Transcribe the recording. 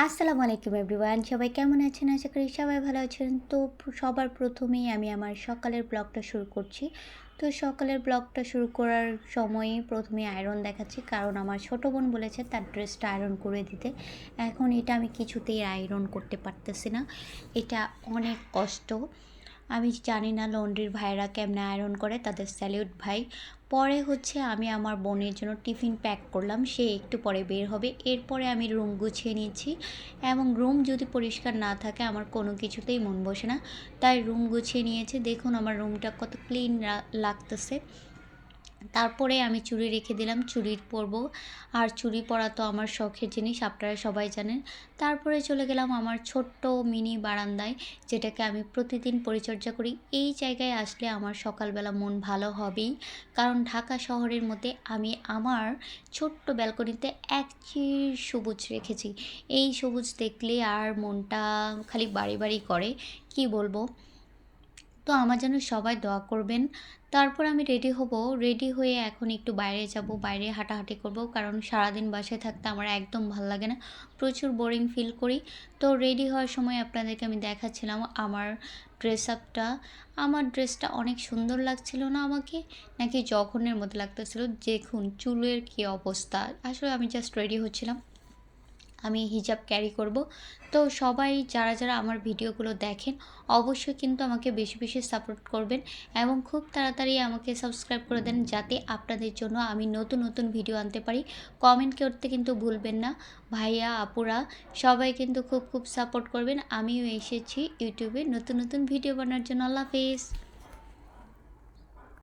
আসসালামু আলাইকুম এভরিওয়ান, সবাই কেমন আছেন? আশা করি সবাই ভালো আছেন। তো সবার প্রথমেই আমি আমার সকালের ব্লগটা শুরু করছি। তো সকালের ব্লগটা শুরু করার সময়ে প্রথমে আয়রন দেখাচ্ছি, কারণ আমার ছোটো বোন বলেছে তার ড্রেসটা আয়রন করে দিতে। এখন এটা আমি কিছুতেই আয়রন করতে পারতেছি না, এটা অনেক কষ্ট। আমি জানি না লন্ড্রির ভাইরা কেমনে আয়রন করে, তাদের স্যালিউট ভাই। পরে হচ্ছে আমি আমার বোনের জন্য টিফিন প্যাক করলাম, সে একটু পরে বের হবে। এরপরে আমি রুম গুছিয়ে নিয়েছি, এবং রুম যদি পরিষ্কার না থাকে আমার কোনো কিছুতেই মন বসে না, তাই রুম গুছিয়ে নিয়েছি। দেখুন আমার রুমটা কত ক্লিন লাগতেছে। তারপরে আমি চুড়ি রেখে দিলাম, চুড়ি পরবো। আর চুড়ি পরা তো আমার শখের জিনিস, আপনারা সবাই জানেন। তারপরে চলে গেলাম আমার ছোট্ট মিনি বারান্দায়, যেটাকে আমি প্রতিদিন পরিচর্যা করি। এই জায়গায় আসলে আমার সকালবেলা মন ভালো হবেই, কারণ ঢাকা শহরের মধ্যে আমি আমার ছোট্ট ব্যালকনিতে এক চির সবুজ রেখেছি। এই সবুজ দেখলে আর মনটা খালি বাড়ি বাড়ি করে, কি বলবো। তো আমার জন্য সবাই দোয়া করবেন। তারপর আমি রেডি হব। রেডি হয়ে এখন একটু বাইরে যাব, বাইরে হাঁটাহাঁটি করব, কারণ সারাদিন বাসায় থাকতে আমার একদম ভাল লাগে না, প্রচুর বোরিং ফিল করি। তো রেডি হওয়ার সময় আপনাদেরকে আমি দেখাচ্ছিলাম আমার ড্রেস আপটা। আমার ড্রেসটা অনেক সুন্দর লাগছিল না আমাকে, নাকি জঘন্যের মতো লাগতেছিল। দেখুন চুলের কী অবস্থা। আসলে আমি জাস্ট রেডি হচ্ছিলাম, আমি হিজাব ক্যারি করব। তো সবাই যারা যারা আমার ভিডিওগুলো দেখেন অবশ্যই কিন্তু আমাকে বেশি বেশি সাপোর্ট করবেন, এবং খুব তাড়াতাড়ি আমাকে সাবস্ক্রাইব করে দেন, যাতে আপনাদের জন্য আমি নতুন নতুন ভিডিও আনতে পারি। কমেন্ট করতে কিন্তু ভুলবেন না। ভাইয়া আপুরা সবাই কিন্তু খুব খুব সাপোর্ট করবেন। আমিও এসেছি ইউটিউবে নতুন নতুন ভিডিও বানানোর জন্য। আল্লাহ হাফেজ।